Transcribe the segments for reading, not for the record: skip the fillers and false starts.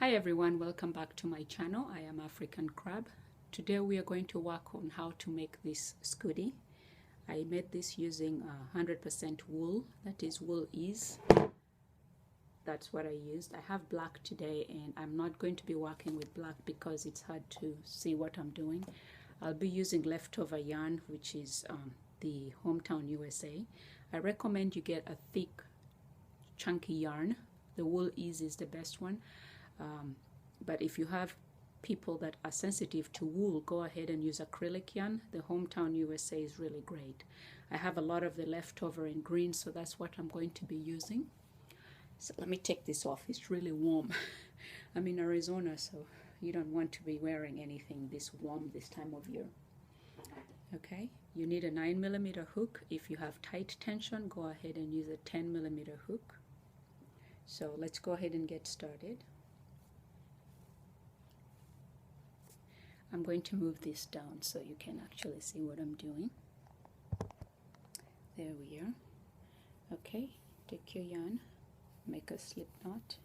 Hi everyone, welcome back to my channel. I am Africancrab. Today we are going to work on how to make this scooty. I made this using 100% wool, that is wool ease. That's what I used. I have black today and I'm not going to be working with black because it's hard to see what I'm doing. I'll be using leftover yarn, which is the Hometown USA. I recommend you get a thick chunky yarn. The wool ease is the best one. But if you have people that are sensitive to wool, go ahead and use acrylic yarn. The Hometown USA is really great. I have a lot of the leftover in green, so that's what I'm going to be using. So let me take this off. It's really warm. I'm in Arizona, so you don't want to be wearing anything this warm this time of year. Okay, you need a 9mm hook. If you have tight tension, go ahead and use a 10mm hook. So let's go ahead and get started. I'm going to move this down so you can actually see what I'm doing. There we are. Okay, take your yarn, make a slip knot.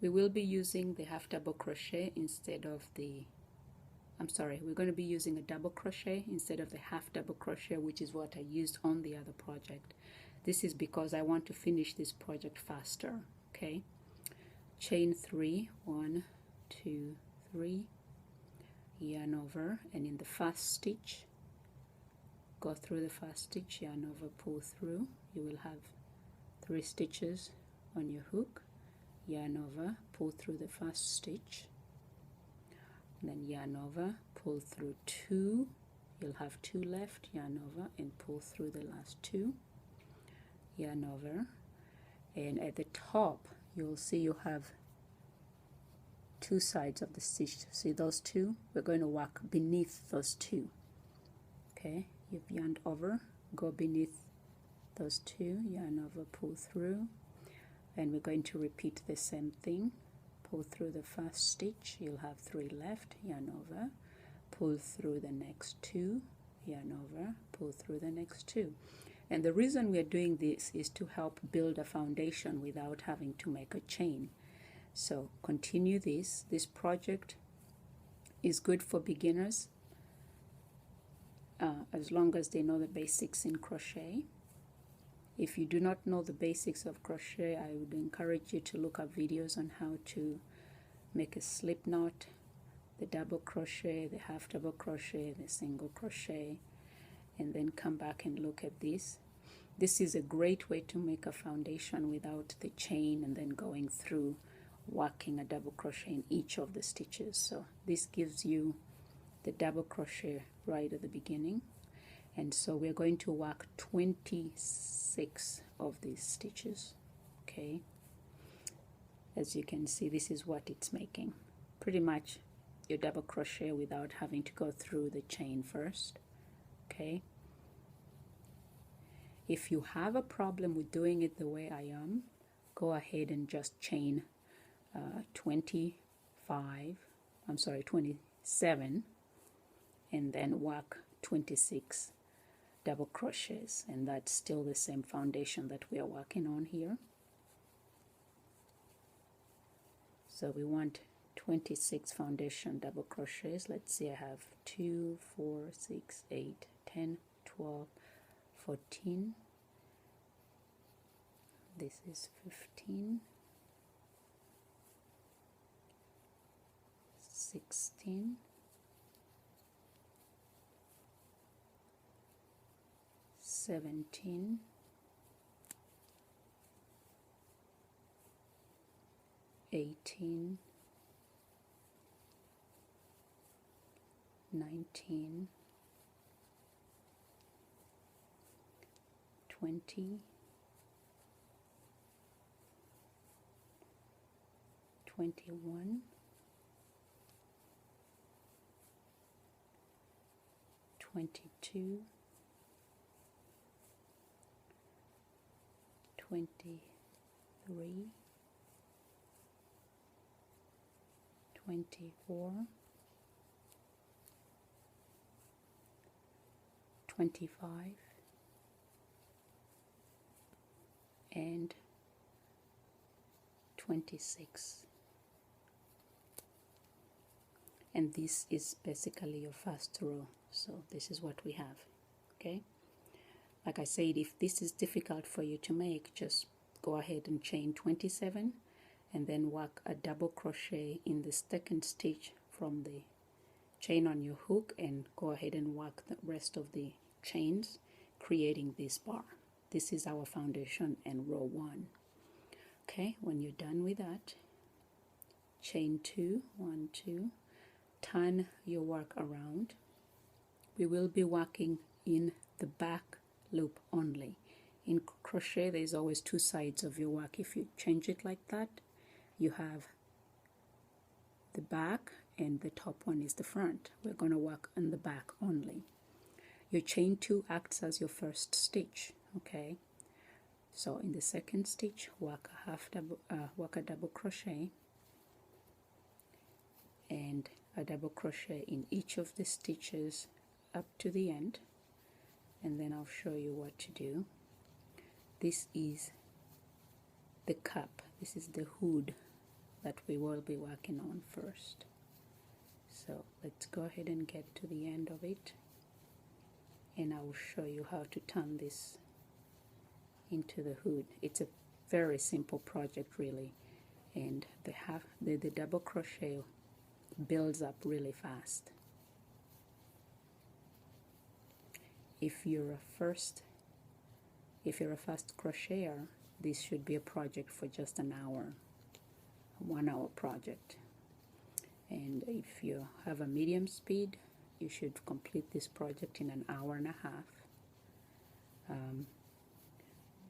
We will be using the half double crochet instead of the, we're going to be using a double crochet instead of the half double crochet, which is what I used on the other project. This is because I want to finish this project faster. Okay, chain 3, 1, 2, 3, yarn over, and in the first stitch go through the first stitch, yarn over, pull through. You will have 3 stitches on your hook, yarn over, pull through the first stitch, then yarn over, pull through 2. You'll have 2 left, yarn over and pull through the last 2, yarn over, and at the top you'll see you have 2 sides of the stitch. See those 2? We're going to work beneath those 2. Okay, you've yarned over, go beneath those 2, yarn over, pull through, and we're going to repeat the same thing. Pull through the first stitch, you'll have 3 left, yarn over, pull through the next 2, yarn over, pull through the next 2. And the reason we are doing this is to help build a foundation without having to make a chain. So continue this. This project is good for beginners as long as they know the basics in crochet. If you do not know the basics of crochet, I would encourage you to look up videos on how to make a slip knot, the double crochet, the half double crochet, the single crochet, and then come back and look at this. This is a great way to make a foundation without the chain and then going through working a double crochet in each of the stitches. So this gives you the double crochet right at the beginning, and so we're going to work 26 of these stitches. Okay, as you can see, this is what it's making. Pretty much your double crochet without having to go through the chain first. Okay, if you have a problem with doing it the way I am, go ahead and just chain 27, and then work 26 double crochets, and that's still the same foundation that we are working on here. So we want 26 foundation double crochets. Let's see, I have 2, 4, 6, 8, 10, 12, 14. This is 15, 16, 17, 18, 19, 20, 21, 22, 23, 24, 25, and 26. And this is basically your first row. So this is what we have. Okay, like I said, if this is difficult for you to make, just go ahead and chain 27 and then work a double crochet in the second stitch from the chain on your hook, and go ahead and work the rest of the chains, creating this bar. This is our foundation and row 1. Okay, when you're done with that, chain 2, 1, 2, turn your work around. We will be working in the back loop only. In crochet, there's always 2 sides of your work. If you change it like that, you have the back and the top one is the front. We're going to work on the back only. Your chain 2 acts as your first stitch. Okay, so in the second stitch, work a double crochet and a double crochet in each of the stitches up to the end, and then I'll show you what to do. This is the cap. This is the hood that we will be working on first. So let's go ahead and get to the end of it, and I will show you how to turn this into the hood. It's a very simple project really, and the double crochet builds up really fast. If you're a fast crocheter, this should be a project for just an hour, a 1 hour project. And if you have a medium speed, you should complete this project in an hour and a half.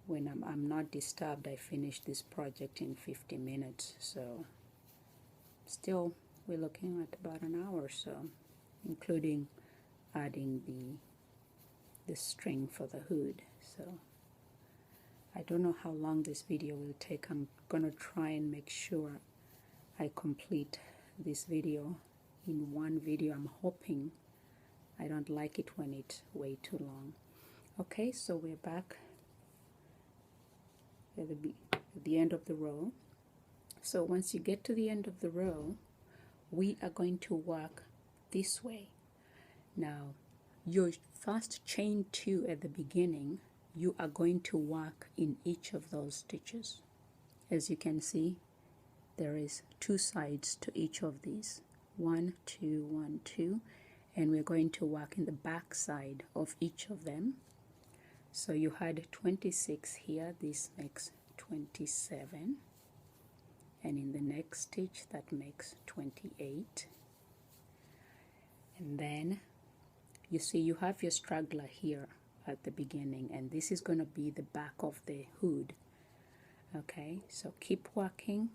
When I'm not disturbed, I finished this project in 50 minutes, so still we're looking at about an hour or so, including adding the string for the hood. So I don't know how long this video will take. I'm gonna try and make sure I complete this video in one video. I'm hoping. I don't like it when it's way too long. Okay, so we're back at the end of the row. So once you get to the end of the row, we are going to work this way. Now, your first chain 2 at the beginning, you are going to work in each of those stitches. As you can see, there is 2 sides to each of these. 1, 2, 1, 2, and we're going to work in the back side of each of them. So you had 26 here, this makes 27, and in the next stitch that makes 28. And then you see you have your straggler here at the beginning, and this is going to be the back of the hood. Okay, so keep working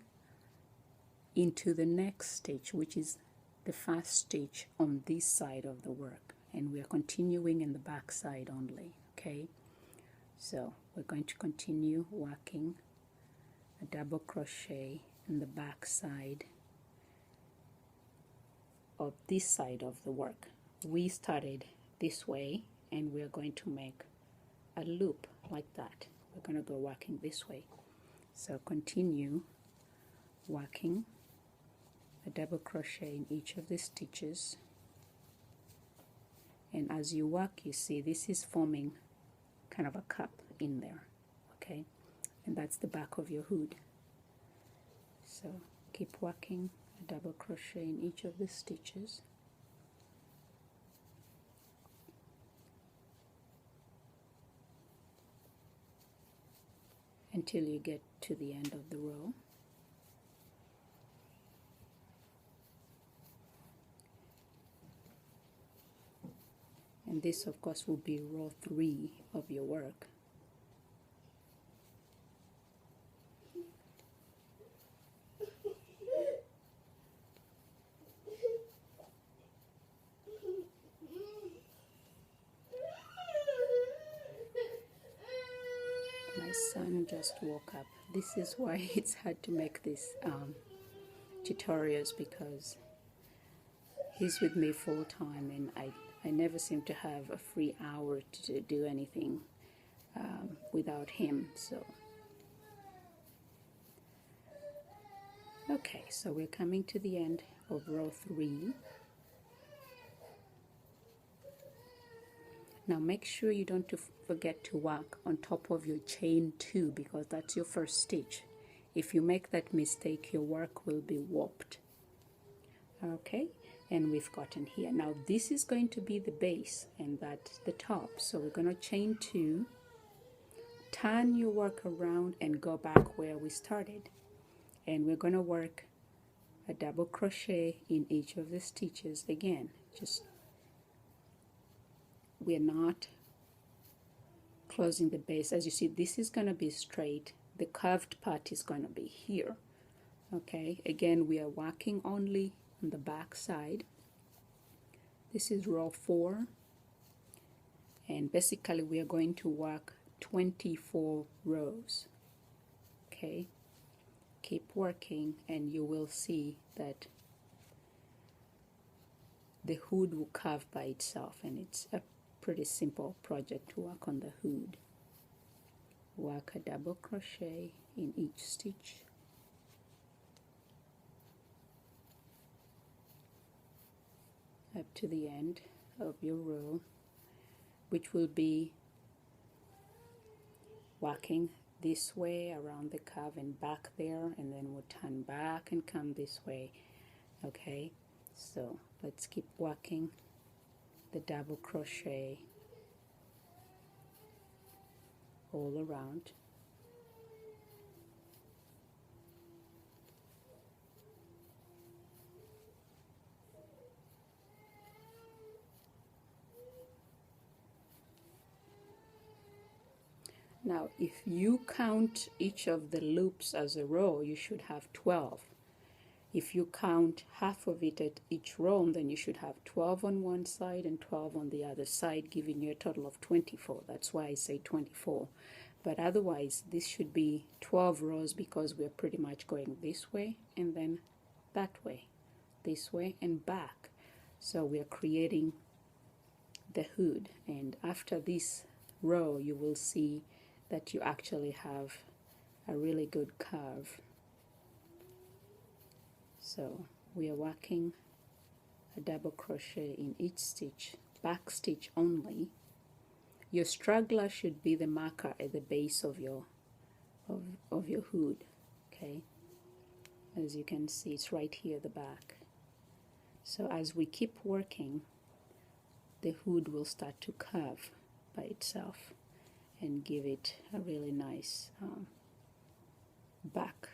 into the next stitch, which is the first stitch on this side of the work, and we are continuing in the back side only. Okay, so we're going to continue working a double crochet in the back side of this side of the work. We started this way, and we're going to make a loop like that. We're going to go working this way. So continue working a double crochet in each of the stitches, and as you work, you see this is forming kind of a cup in there. Okay, and that's the back of your hood. So keep working a double crochet in each of the stitches, until you get to the end of the row. And this, of course, will be row 3 of your work. My son just woke up. This is why it's hard to make these tutorials, because he's with me full time, and I never seem to have a free hour to do anything without him. So Okay, so we're coming to the end of row 3. Now make sure you don't forget to work on top of your chain 2, because that's your first stitch. If you make that mistake, your work will be warped. Okay, and we've gotten here. Now this is going to be the base and that's the top. So we're going to chain 2, turn your work around and go back where we started. And we're going to work a double crochet in each of the stitches again. Just we're not closing the base. As you see, this is going to be straight. The curved part is going to be here. Okay, again, we are working only on the back side. This is row 4, and basically we are going to work 24 rows. Okay, keep working and you will see that the hood will curve by itself, and it's a pretty simple project to work on the hood. Work a double crochet in each stitch. Up to the end of your row, which will be working this way around the curve and back there, and then we'll turn back and come this way. Okay, so let's keep working the double crochet all around. Now if you count each of the loops as a row, you should have 12. If you count half of it at each row, then you should have 12 on one side and 12 on the other side, giving you a total of 24. That's why I say 24. But otherwise, this should be 12 rows, because we're pretty much going this way and then that way, this way and back. So we're creating the hood. And after this row, you will see that you actually have a really good curve. So we are working a double crochet in each stitch, back stitch only. Your straggler should be the marker at the base of your hood. Okay, as you can see, it's right here at the back. So as we keep working, the hood will start to curve by itself and give it a really nice back.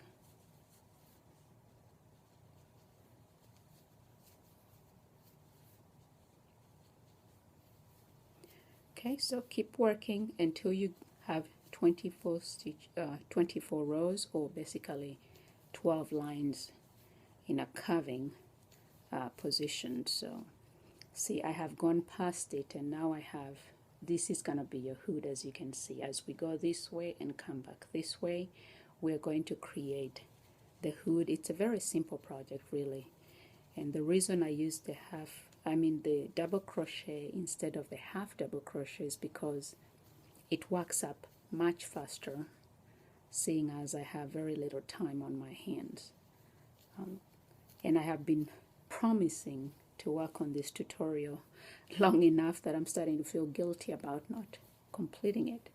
Okay, so keep working until you have 24 rows, or basically 12 lines in a curving position. So see, I have gone past it, and now I have, this is going to be your hood. As you can see, as we go this way and come back this way, we're going to create the hood. It's a very simple project, really. And the reason I use the double crochet instead of the half double crochet is because it works up much faster, seeing as I have very little time on my hands. And I have been promising to work on this tutorial long enough that I'm starting to feel guilty about not completing it.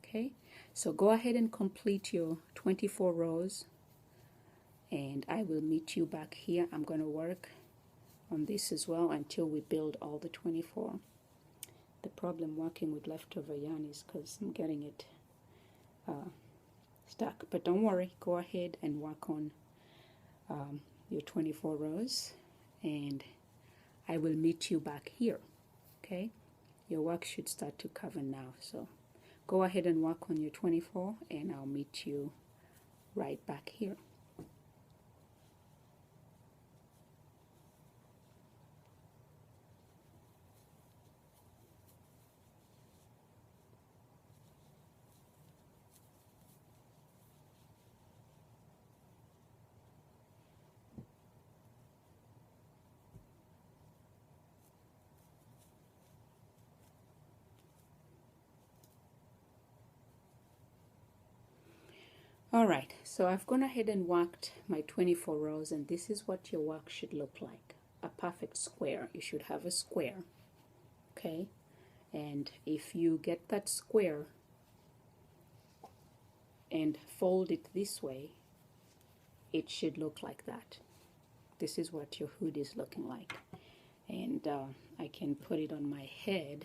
Okay, so go ahead and complete your 24 rows, and I will meet you back here. I'm going to work on this as well until we build all the 24. The problem working with leftover yarn is because I'm getting it stuck. But don't worry, go ahead and work on your 24 rows, and I will meet you back here. Okay, your work should start to cover now, so go ahead and work on your 24, and I'll meet you right back here. Alright, so I've gone ahead and worked my 24 rows, and this is what your work should look like. A perfect square. You should have a square. Okay, and if you get that square and fold it this way, it should look like that. This is what your hood is looking like. And I can put it on my head.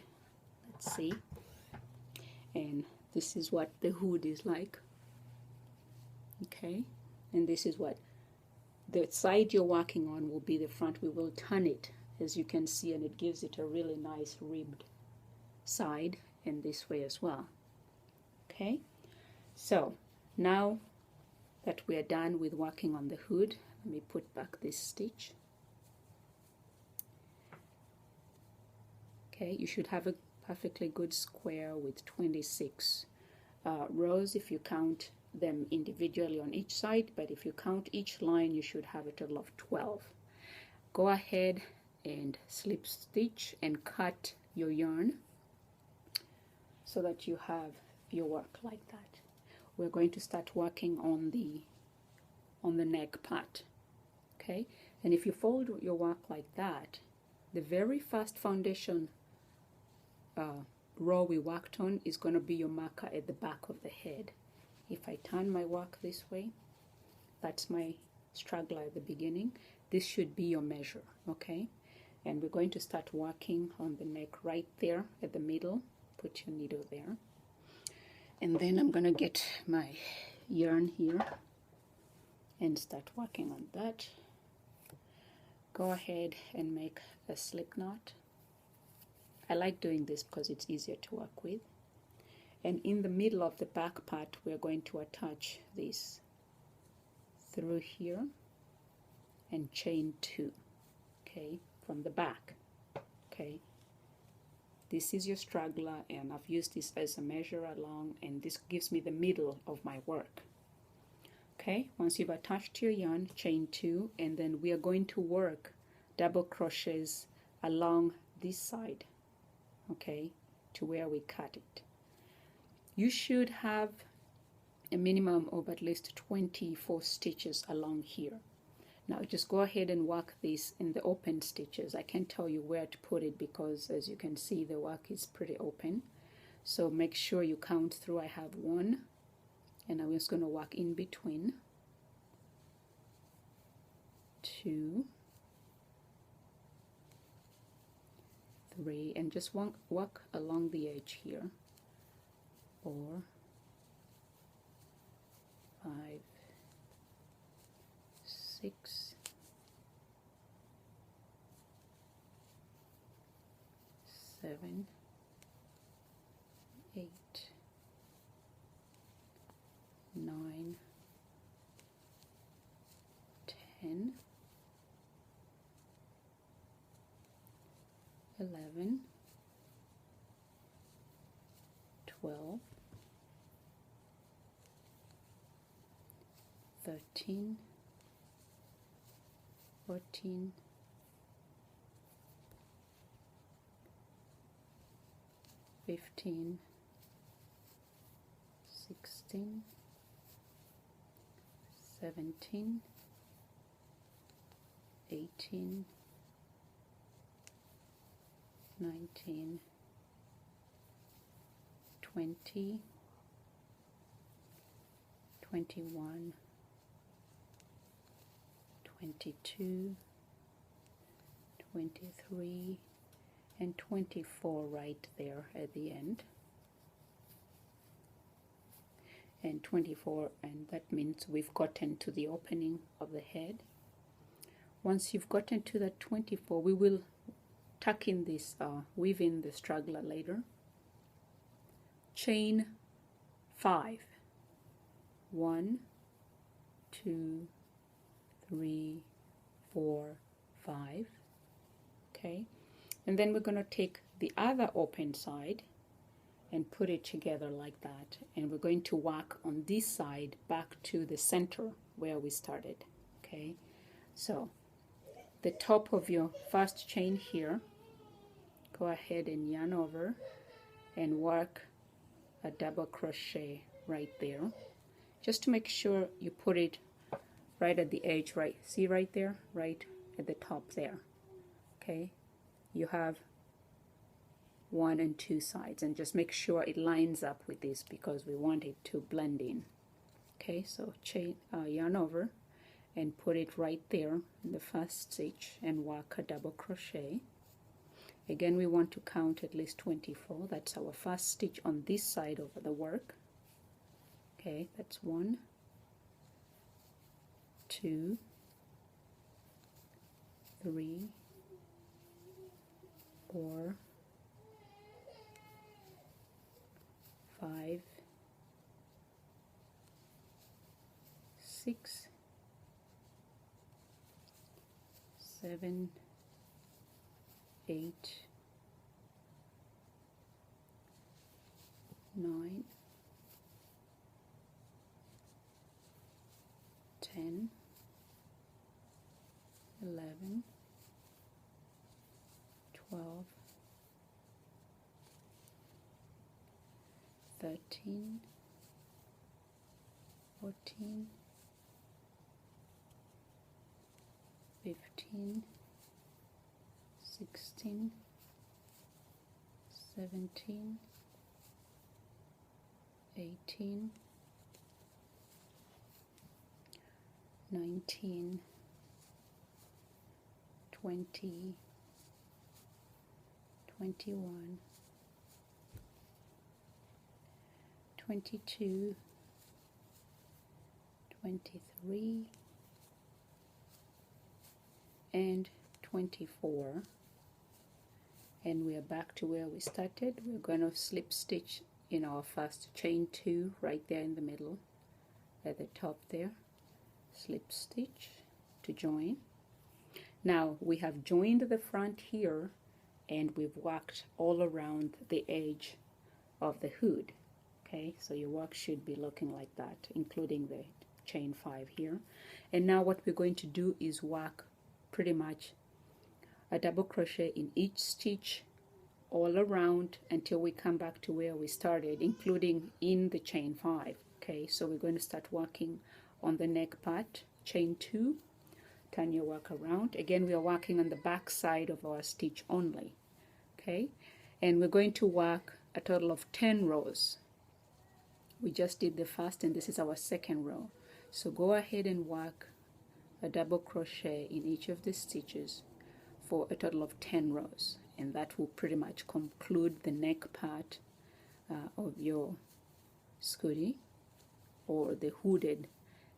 Let's see. And this is what the hood is like. Okay, and this is what the side you're working on will be the front. We will turn it, as you can see, and it gives it a really nice ribbed side, and this way as well. Okay, so now that we are done with working on the hood, let me put back this stitch. Okay, you should have a perfectly good square with 26 rows if you count them individually on each side, but if you count each line, you should have a total of 12. Go ahead and slip stitch and cut your yarn so that you have your work like that. We're going to start working on the neck part. Okay, and if you fold your work like that, the very first foundation row we worked on is going to be your marker at the back of the head. If I turn my work this way, that's my straggler at the beginning. This should be your measure, okay? And we're going to start working on the neck right there at the middle. Put your needle there. And then I'm going to get my yarn here and start working on that. Go ahead and make a slip knot. I like doing this because it's easier to work with. And in the middle of the back part, we're going to attach this through here and chain 2, okay, from the back. Okay, this is your straggler, and I've used this as a measure along, and this gives me the middle of my work. Okay, once you've attached your yarn, chain 2, and then we are going to work double crochets along this side, okay, to where we cut it. You should have a minimum of at least 24 stitches along here. Now just go ahead and work this in the open stitches. I can't tell you where to put it because, as you can see, the work is pretty open. So make sure you count through. I have 1, and I'm just going to work in between. 2, 3, and just work along the edge here. 4, 5, 6, 7, 8, 9, 10, 11, 12, 13, 14, 15, 16, 17, 18, 19, 20, 21, 22, 23, and 24 right there at the end. And 24, and that means we've gotten to the opening of the head. Once you've gotten to that 24, we will tuck in this, weave in the straggler later. Chain 5. 1, 2, 3, 4, 5. Okay, and then we're going to take the other open side and put it together like that, and we're going to work on this side back to the center where we started. Okay, so the top of your first chain here, go ahead and yarn over and work a double crochet right there, just to make sure you put it right at the edge, right, see right there, right at the top there. Okay, you have 1 and 2 sides, and just make sure it lines up with this because we want it to blend in. Okay, so yarn over and put it right there in the first stitch and work a double crochet. Again, we want to count at least 24. That's our first stitch on this side of the work. Okay, that's 1, 2, 3, 4, 5, 6, 7, 8, 9, 10, 11, 12, 13, 14, 15, 16, 17, 18, 19, 20, 21, 22, 23, and 24. And we are back to where we started. We're going to slip stitch in our first chain 2 right there in the middle at the top there, slip stitch to join. Now we have joined the front here and we've worked all around the edge of the hood. Okay, so your work should be looking like that, including the chain 5 here. And now what we're going to do is work pretty much a double crochet in each stitch all around until we come back to where we started, including in the chain 5. Okay, so we're going to start working on the neck part, chain 2, turn your work around. Again, we are working on the back side of our stitch only. Okay, and we're going to work a total of 10 rows. We just did the first and this is our second row. So go ahead and work a double crochet in each of the stitches for a total of 10 rows, and that will pretty much conclude the neck part of your scootie, or the hooded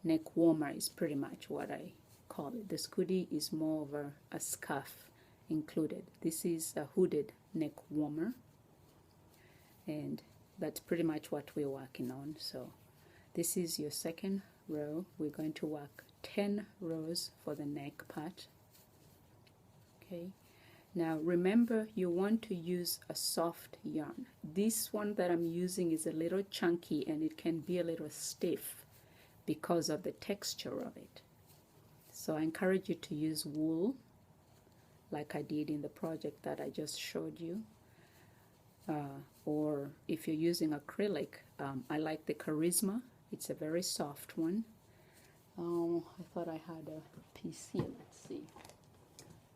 neck warmer is pretty much what I call it. The scootie is more of a scarf included. This is a hooded neck warmer, and that's pretty much what we're working on. So this is your second row. We're going to work 10 rows for the neck part. Okay, now remember you want to use a soft yarn. This one that I'm using is a little chunky and it can be a little stiff because of the texture of it. So I encourage you to use wool like I did in the project that I just showed you. Or if you're using acrylic, I like the Charisma. It's a very soft one. I thought I had a piece here. Let's see.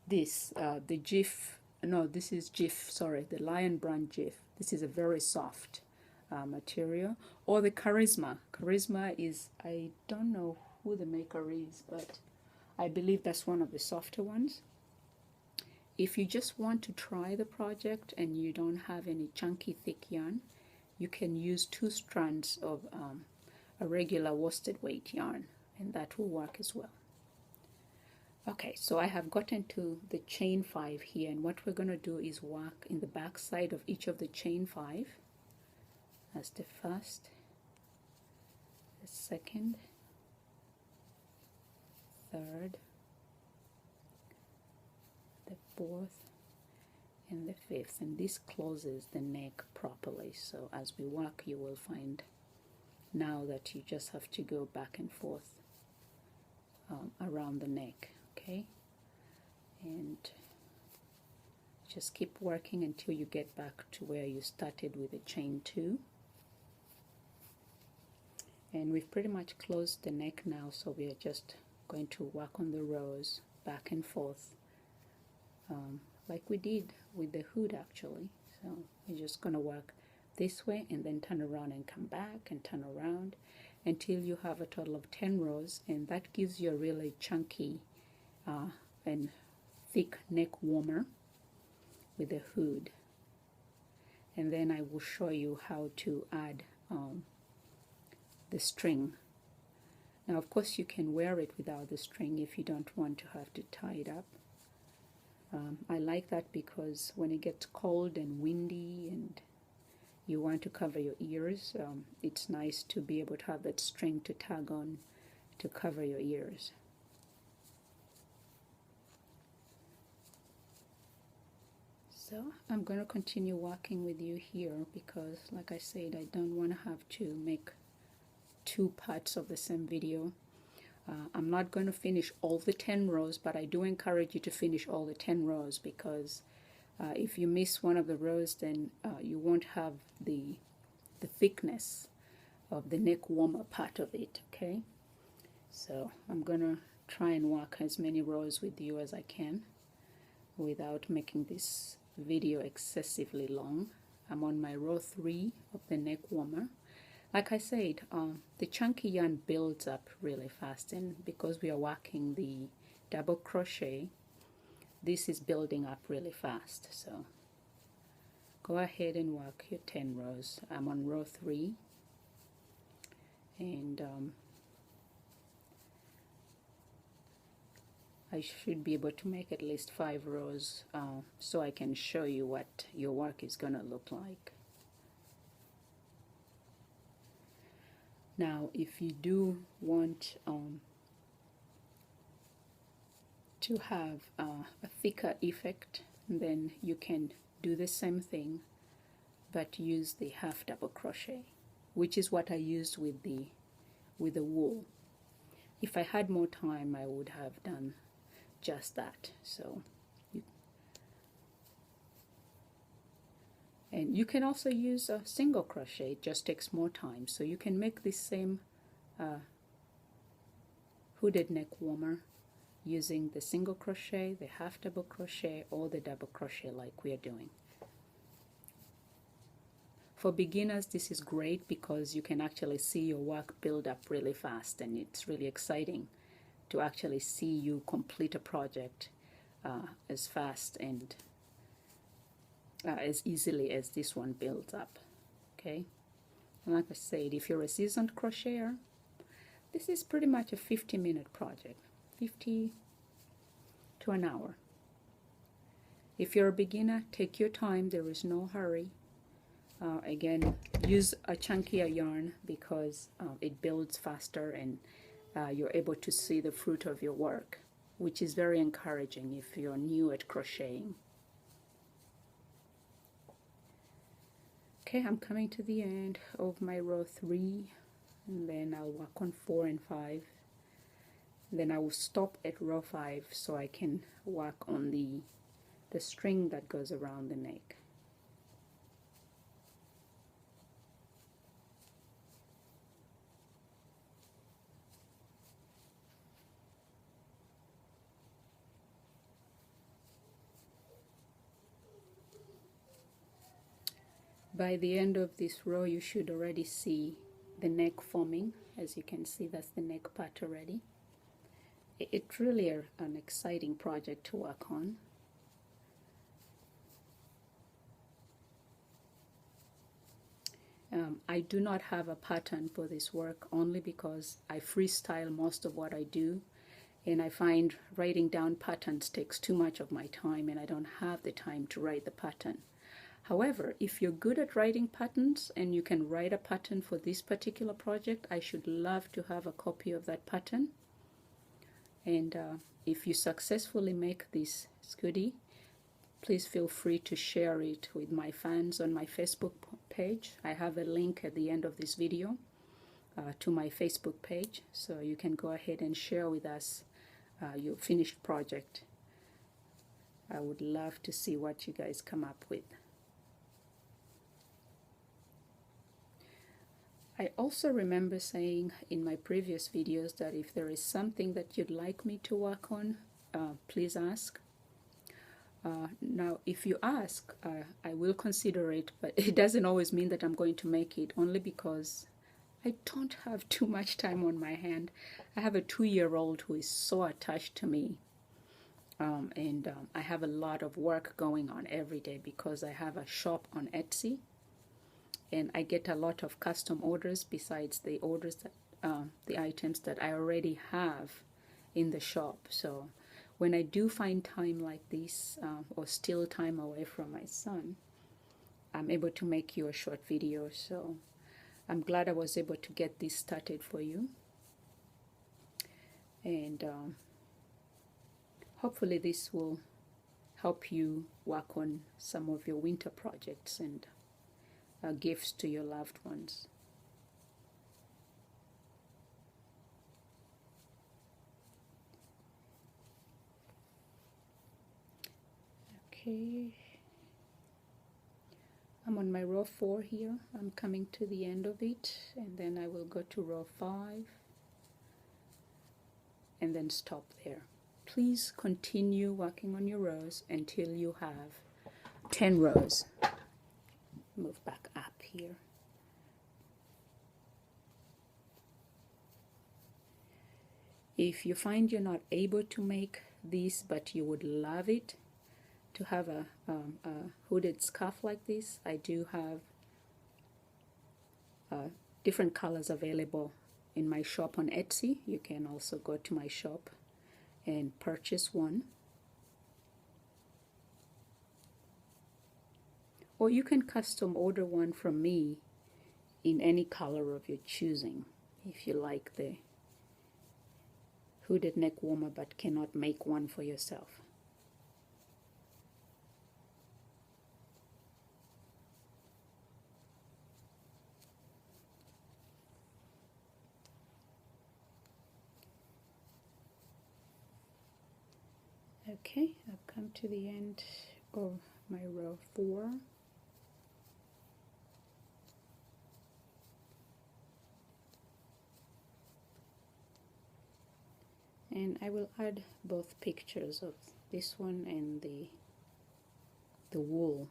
This, the Jif, no, this is Jif, sorry, the Lion Brand Jif. This is a very soft material. Or the Charisma. Charisma is, I don't know who the maker is, but I believe that's one of the softer ones. If you just want to try the project and you don't have any chunky thick yarn, you can use 2 strands of a regular worsted weight yarn, and that will work as well. Okay, so I have gotten to the chain 5 here, and what we're going to do is work in the back side of each of the chain 5. That's the first, the second, third, the fourth, and the fifth, and this closes the neck properly. So as we work, you will find now that you just have to go back and forth around the neck. Okay, and just keep working until you get back to where you started with the chain 2. And we've pretty much closed the neck now, so we are just going to work on the rows back and forth, like we did with the hood actually. So we're just going to work this way and then turn around and come back and turn around until you have a total of 10 rows, and that gives you a really chunky and thick neck warmer with the hood. And then I will show you how to add the string. Now of course you can wear it without the string if you don't want to have to tie it up. I like that because when it gets cold and windy and you want to cover your ears, it's nice to be able to have that string to tag on to cover your ears. So I'm going to continue working with you here because, like I said, I don't want to have to make two parts of the same video. I'm not going to finish all the 10 rows, but I do encourage you to finish all the 10 rows because if you miss one of the rows, then you won't have the thickness of the neck warmer part of it, okay? So I'm going to try and work as many rows with you as I can without making this video excessively long. I'm on my row 3 of the neck warmer. Like I said, the chunky yarn builds up really fast, and because we are working the double crochet, this is building up really fast. So go ahead and work your 10 rows. I'm on row 3, and I should be able to make at least 5 rows so I can show you what your work is gonna look like. Now if you do want to have a thicker effect, then you can do the same thing but use the half double crochet, which is what I used with the wool. If I had more time, I would have done just that. So and you can also use a single crochet, it just takes more time. So you can make the same hooded neck warmer using the single crochet, the half double crochet, or the double crochet like we are doing. For beginners, this is great because you can actually see your work build up really fast, and it's really exciting to actually see you complete a project as fast and as easily as this one builds up. Okay, and like I said, if you're a seasoned crocheter, this is pretty much a 50-minute project, 50 to an hour. If you're a beginner, take your time, there is no hurry. Again, use a chunkier yarn because it builds faster, and you're able to see the fruit of your work, which is very encouraging if you're new at crocheting. Okay, I'm coming to the end of my row 3, and then I'll work on 4 and 5. Then I will stop at row 5 so I can work on the string that goes around the neck. By the end of this row, you should already see the neck forming. As you can see, that's the neck part already. It's really an exciting project to work on. I do not have a pattern for this work only because I freestyle most of what I do, and I find writing down patterns takes too much of my time, and I don't have the time to write the pattern. However, if you're good at writing patterns and you can write a pattern for this particular project, I should love to have a copy of that pattern. And if you successfully make this goodie, please feel free to share it with my fans on my Facebook page. I have a link at the end of this video to my Facebook page, so you can go ahead and share with us your finished project. I would love to see what you guys come up with. I also remember saying in my previous videos that if there is something that you'd like me to work on, please ask. Now, if you ask, I will consider it, but it doesn't always mean that I'm going to make it, only because I don't have too much time on my hand. I have a 2-year-old who is so attached to me, and I have a lot of work going on every day because I have a shop on Etsy, and I get a lot of custom orders besides the orders that the items that I already have in the shop. So when I do find time like this, or still time away from my son, I'm able to make you a short video. So I'm glad I was able to get this started for you, and hopefully this will help you work on some of your winter projects and gifts to your loved ones. Okay, I'm on my row 4 here. I'm coming to the end of it, and then I will go to row 5 and then stop there. Please continue working on your rows until you have 10 rows. Move back up here. If you find you're not able to make this, but you would love it to have a hooded scarf like this, I do have different colors available in my shop on Etsy. You can also go to my shop and purchase one, or you can custom order one from me in any color of your choosing if you like the hooded neck warmer but cannot make one for yourself. Okay, I've come to the end of my row 4. And I will add both pictures of this one and the wool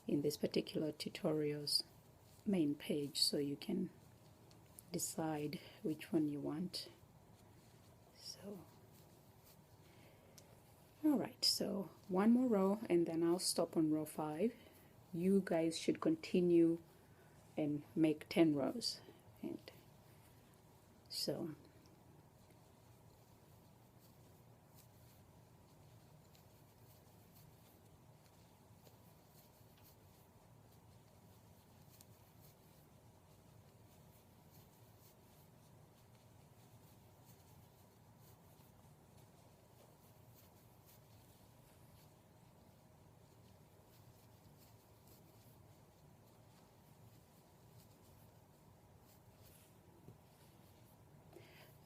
in this particular tutorial's main page, so you can decide which one you want. So alright, so one more row and then I'll stop on row 5. You guys should continue and make 10 rows. And so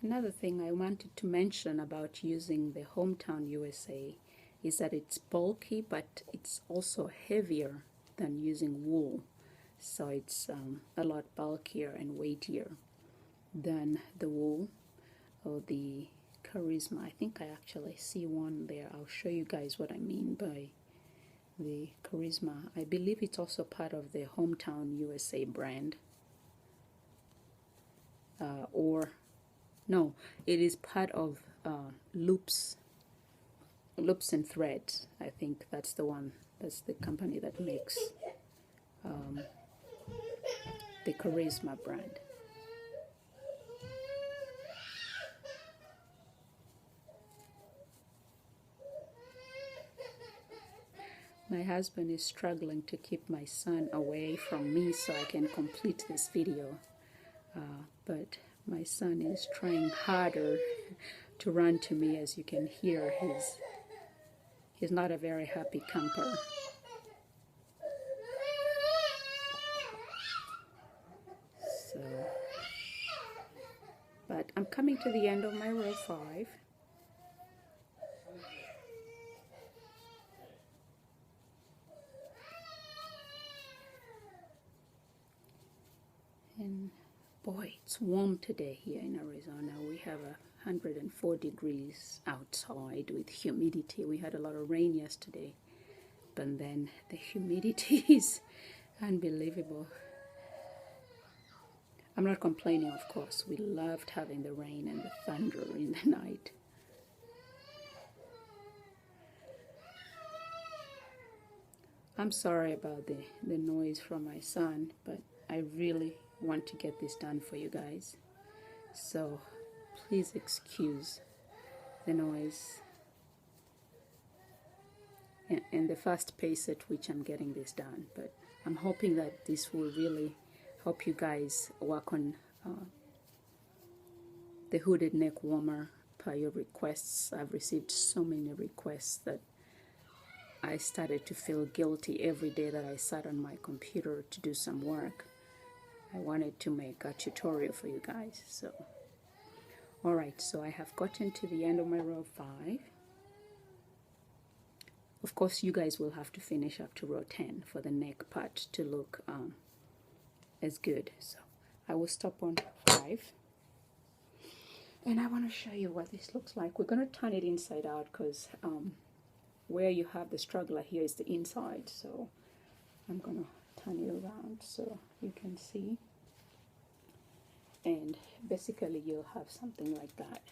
another thing I wanted to mention about using the Hometown USA is that it's bulky, but it's also heavier than using wool. So it's a lot bulkier and weightier than the wool or the Charisma. I think I actually see one there. I'll show you guys what I mean by the Charisma. I believe it's also part of the Hometown USA brand. No, it is part of Loops and Threads. I think that's the one. That's the company that makes the Charisma brand. My husband is struggling to keep my son away from me so I can complete this video, but my son is trying harder to run to me. As you can hear, he's not a very happy camper. So, but I'm coming to the end of my row 5. And boy, it's warm today here in Arizona. We have 104 degrees outside with humidity. We had a lot of rain yesterday, but then the humidity is unbelievable. I'm not complaining, of course. We loved having the rain and the thunder in the night. I'm sorry about the noise from my son, but I really want to get this done for you guys. So please excuse the noise and the fast pace at which I'm getting this done. But I'm hoping that this will really help you guys work on the hooded neck warmer per your requests. I've received so many requests that I started to feel guilty every day that I sat on my computer to do some work. I wanted to make a tutorial for you guys. So, alright, so I have gotten to the end of my row 5. Of course, you guys will have to finish up to row 10 for the neck part to look as good. So I will stop on 5. And I want to show you what this looks like. We're going to turn it inside out because where you have the straggler here is the inside. So I'm going to turn it around so you can see. And basically you'll have something like that.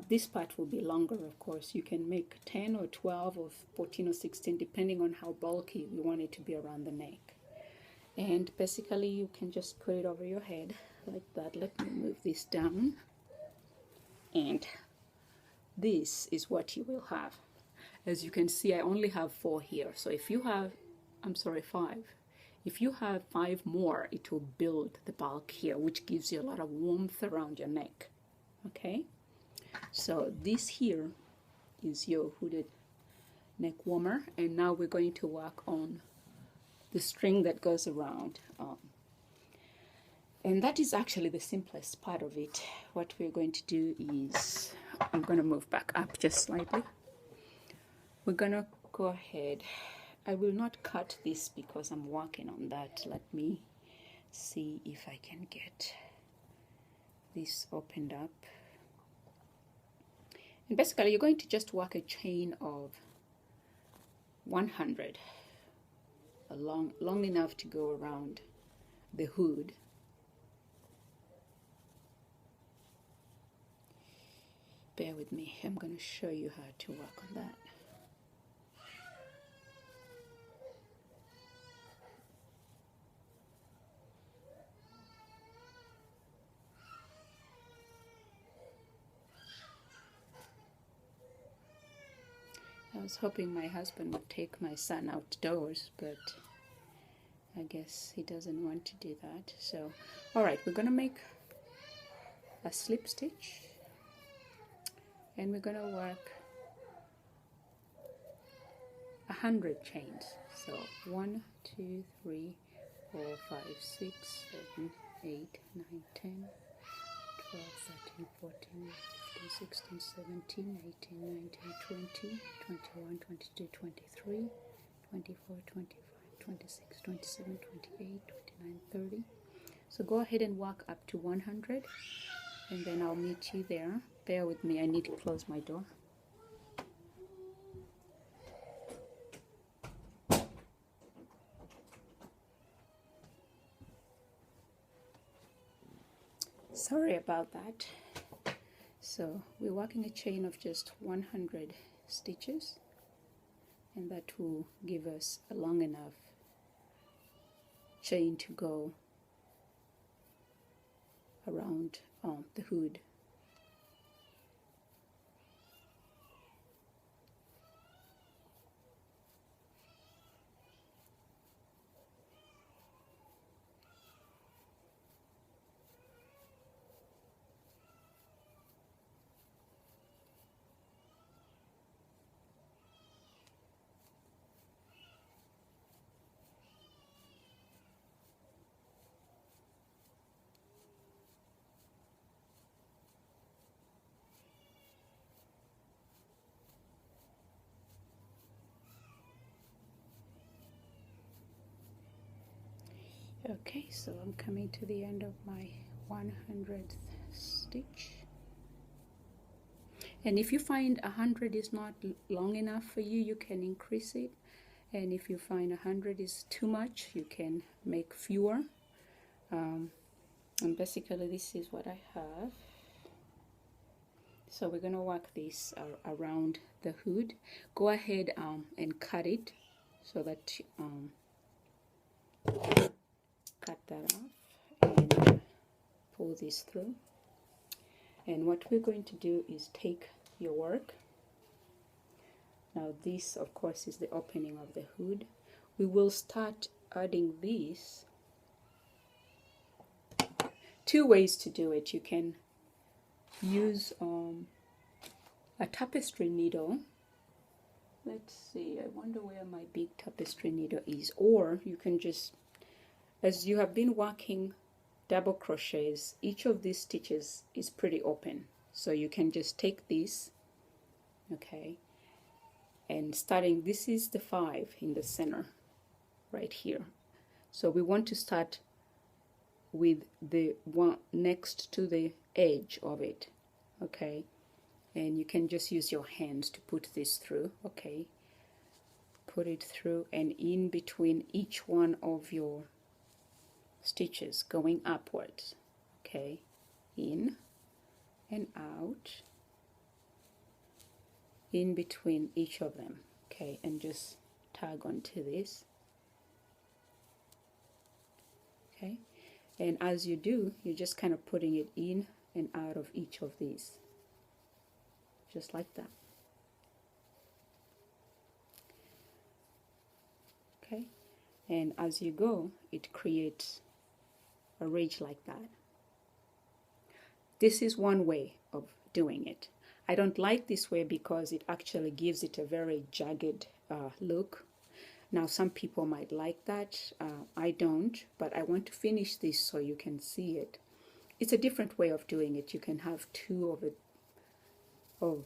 This part will be longer, of course. You can make 10 or 12 or 14 or 16 depending on how bulky you want it to be around the neck. And basically you can just put it over your head like that. Let me move this down. And this is what you will have. As you can see, I only have 4 here. So if you have, I'm sorry, 5. If you have 5 more, it will build the bulk here, which gives you a lot of warmth around your neck. Okay? So this here is your hooded neck warmer. And now we're going to work on the string that goes around. And that is actually the simplest part of it. What we're going to do is, I'm going to move back up just slightly. We're going to go ahead. I will not cut this because I'm working on that. Let me see if I can get this opened up. And basically you're going to just work a chain of 100, long enough to go around the hood. Bear with me, I'm going to show you how to work on that. I was hoping my husband would take my son outdoors, but I guess he doesn't want to do that. So, alright, we're going to make a slip stitch. And we're going to work 100 chains. So 1, 2, 3, 4, 5, 6, 7, 8, 9, 10, 12, 13, 14, 15, 16, 17, 18, 19, 20, 21, 22, 23, 24, 25, 26, 27, 28, 29, 30. So go ahead and work up to 100 and then I'll meet you there. Bear with me, I need to close my door. Sorry about that. So we're working a chain of just 100 stitches, and that will give us a long enough chain to go around the hood. Okay, so I'm coming to the end of my 100th stitch, and if you find 100 is not long enough for you, you can increase it, and if you find 100 is too much, you can make fewer. And basically this is what I have. So we're going to work this around the hood. Go ahead and cut it so that cut that off and pull this through. And what we're going to do is take your work. Now this of course is the opening of the hood. We will start adding this. Two ways to do it. You can use a tapestry needle. Let's see, I wonder where my big tapestry needle is. Or you can just, as you have been working double crochets, each of these stitches is pretty open, so you can just take this, okay, and starting, this is the 5 in the center right here, so we want to start with the one next to the edge of it, okay, and you can just use your hands to put this through, okay, put it through, and in between each one of your stitches going upwards, okay, in and out, in between each of them, okay, and just tag onto this, okay, and as you do, you're just kind of putting it in and out of each of these, just like that, okay, and as you go, it creates a ridge like that. This is one way of doing it. I don't like this way because it actually gives it a very jagged look. Now some people might like that. I don't, but I want to finish this so you can see it. It's a different way of doing it. You can have two of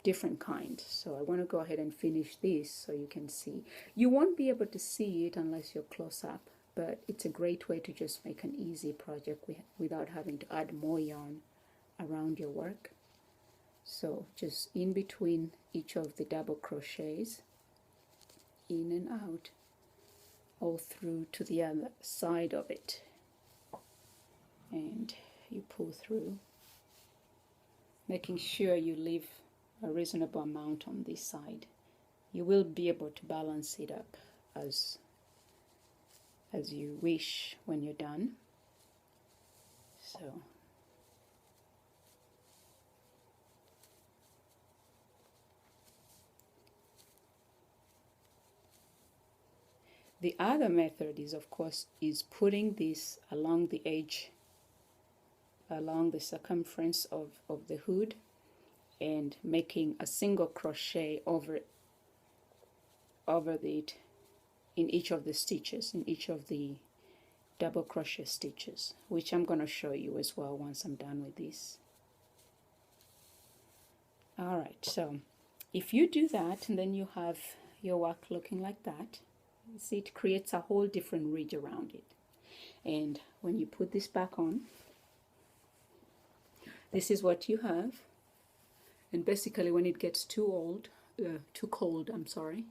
different kinds. So I want to go ahead and finish this so you can see. You won't be able to see it unless you're close up, but it's a great way to just make an easy project without having to add more yarn around your work. So just in between each of the double crochets, in and out, all through to the other side of it, and you pull through, making sure you leave a reasonable amount on this side. You will be able to balance it up as you wish when you're done. So the other method is, of course, is putting this along the edge, along the circumference of the hood, and making a single crochet over it in each of the stitches, in each of the double crochet stitches, which I'm going to show you as well once I'm done with this. Alright, so if you do that, and then you have your work looking like that, you see it creates a whole different ridge around it. And when you put this back on, this is what you have. And basically when it gets too cold, I'm sorry.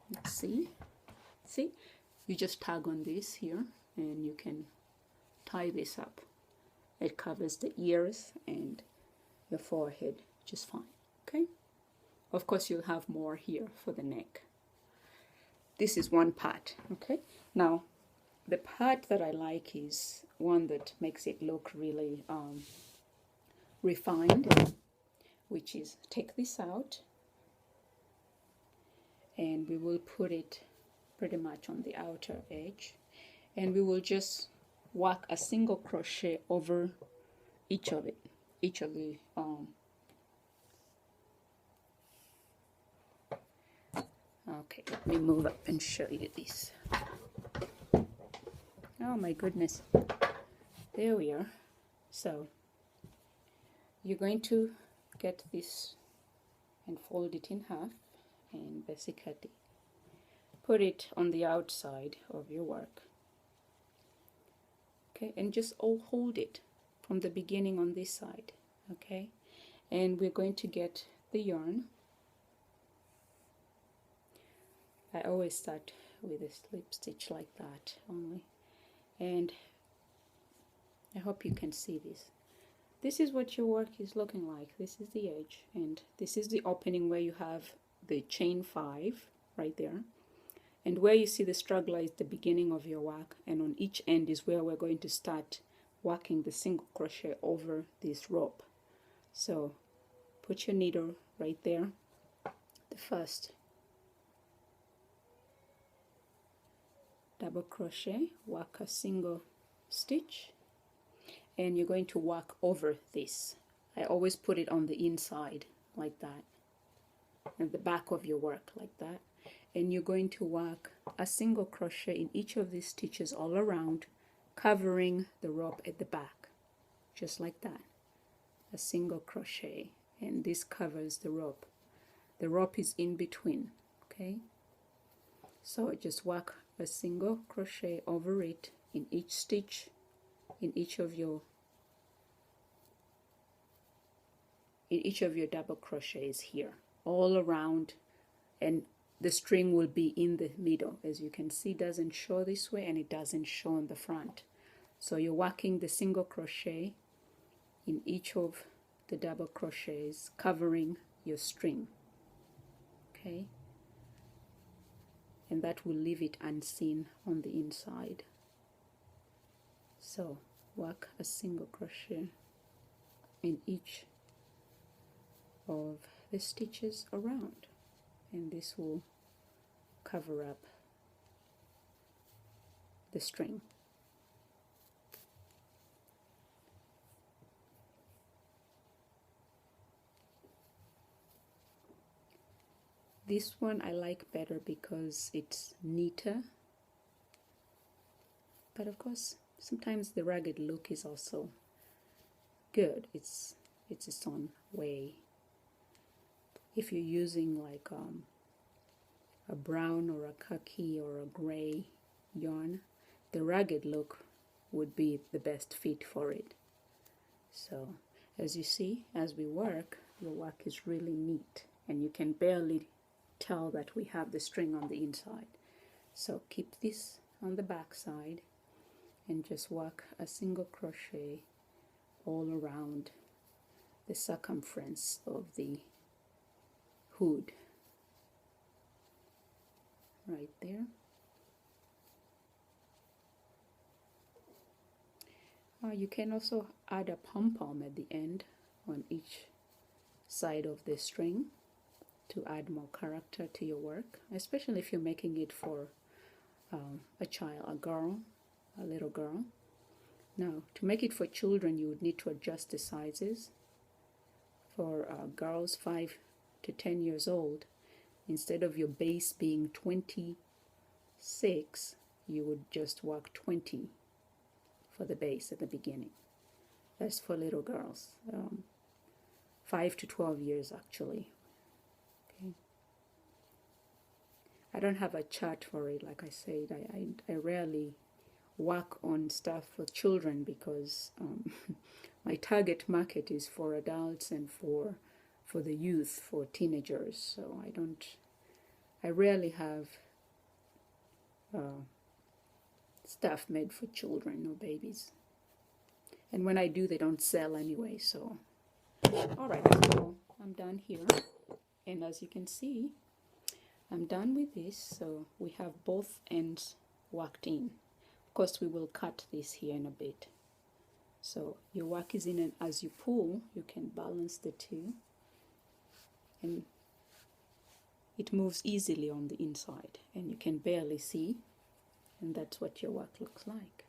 Let's see, you just tag on this here and you can tie this up. It covers the ears and the forehead just fine, okay? Of course you'll have more here for the neck. This is one part, okay? Now the part that I like is one that makes it look really refined, which is take this out and we will put it pretty much on the outer edge, and we will just work a single crochet over each of the okay, let me move up and show you this. Oh my goodness, there we are. So you're going to get this and fold it in half and basically put it on the outside of your work, okay, and just hold it from the beginning on this side, okay. And we're going to get the yarn. I always start with a slip stitch like that only, and I hope you can see this. This is what your work is looking like. This is the edge, and this is the opening where you have the chain 5 right there, and where you see the straggler is the beginning of your work, and on each end is where we're going to start working the single crochet over this rope. So put your needle right there, the first double crochet, work a single stitch, and you're going to work over this. I always put it on the inside like that, and the back of your work like that, and you're going to work a single crochet in each of these stitches all around, covering the rope at the back, just like that. A single crochet, and this covers the rope. The rope is in between, okay? So just work a single crochet over it in each stitch, in each of your double crochets here, all around, and the string will be in the middle. As you can see, it doesn't show this way and it doesn't show on the front. So you're working the single crochet in each of the double crochets, covering your string, okay, and that will leave it unseen on the inside. So work a single crochet in each of the stitches around, and this will cover up the string. This one I like better because it's neater, but of course sometimes the ragged look is also good. It's its own way. If you're using like a brown or a khaki or a gray yarn, the ragged look would be the best fit for it. So as you see, as we work, your work is really neat, and you can barely tell that we have the string on the inside. So keep this on the back side and just work a single crochet all around the circumference of the hood right there. You can also add a pom-pom at the end on each side of the string to add more character to your work, especially if you're making it for a child, a girl, a little girl. Now, to make it for children, you would need to adjust the sizes. For girls 5 to 10 years old, instead of your base being 26, you would just work 20 for the base at the beginning. That's for little girls, 5 to 12 years actually. Okay. I don't have a chart for it, like I said. I rarely work on stuff for children because my target market is for adults and for the youth, for teenagers. So I rarely have stuff made for children or babies, and when I do, they don't sell anyway. So all right, so I'm done here, and as you can see, I'm done with this. So we have both ends worked in. Of course, we will cut this here in a bit. So your work is in, and as you pull, you can balance the two, and it moves easily on the inside, and you can barely see, and that's what your work looks like.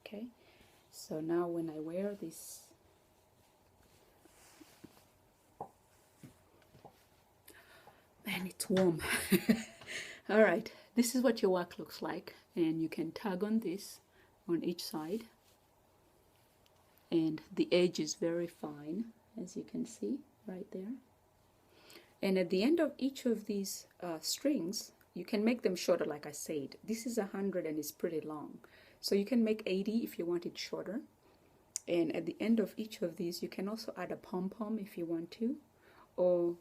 Okay, so now when I wear this, man, it's warm. All right, this is what your work looks like, and you can tag on this on each side, and the edge is very fine, as you can see right there. And at the end of each of these strings, you can make them shorter. Like I said, this is 100 and it's pretty long, So you can make 80 if you want it shorter. And at the end of each of these, you can also add a pom-pom if you want to, or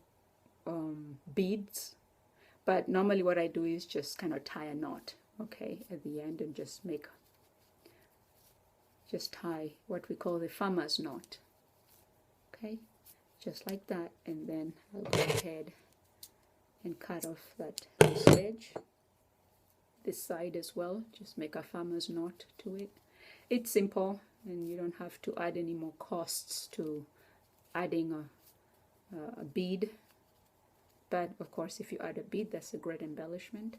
beads. But normally what I do is just kind of tie a knot, okay, at the end, and just tie what we call the farmer's knot, okay, just like that. And then I'll go ahead and cut off this edge, this side as well. Just make a farmer's knot to it. It's simple, and you don't have to add any more costs to adding a bead. But of course, if you add a bead, that's a great embellishment,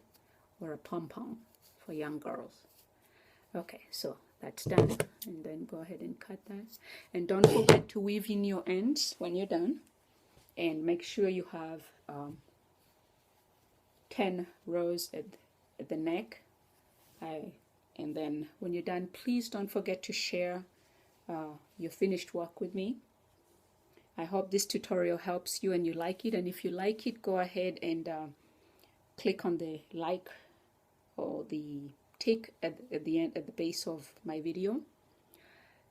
or a pom-pom for young girls. Okay, so that's done, and then go ahead and cut that. And don't forget to weave in your ends when you're done, and make sure you have 10 rows at the neck. And then when you're done, please don't forget to share your finished work with me. I hope this tutorial helps you and you like it. And if you like it, go ahead and click on the like or the tick at the end, at the base of my video.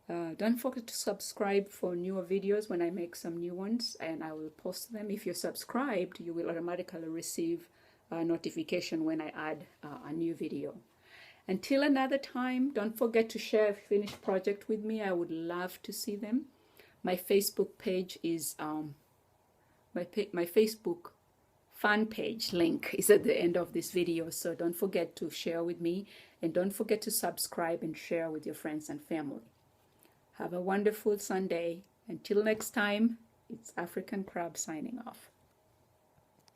Don't forget to subscribe for newer videos when I make some new ones, and I will post them. If you're subscribed, you will automatically receive a notification when I add a new video. Until another time, don't forget to share a finished project with me. I would love to see them. My Facebook page is my Facebook fan page link is at the end of this video, so don't forget to share with me, and don't forget to subscribe and share with your friends and family. Have a wonderful Sunday. Until next time, it's African Crab signing off.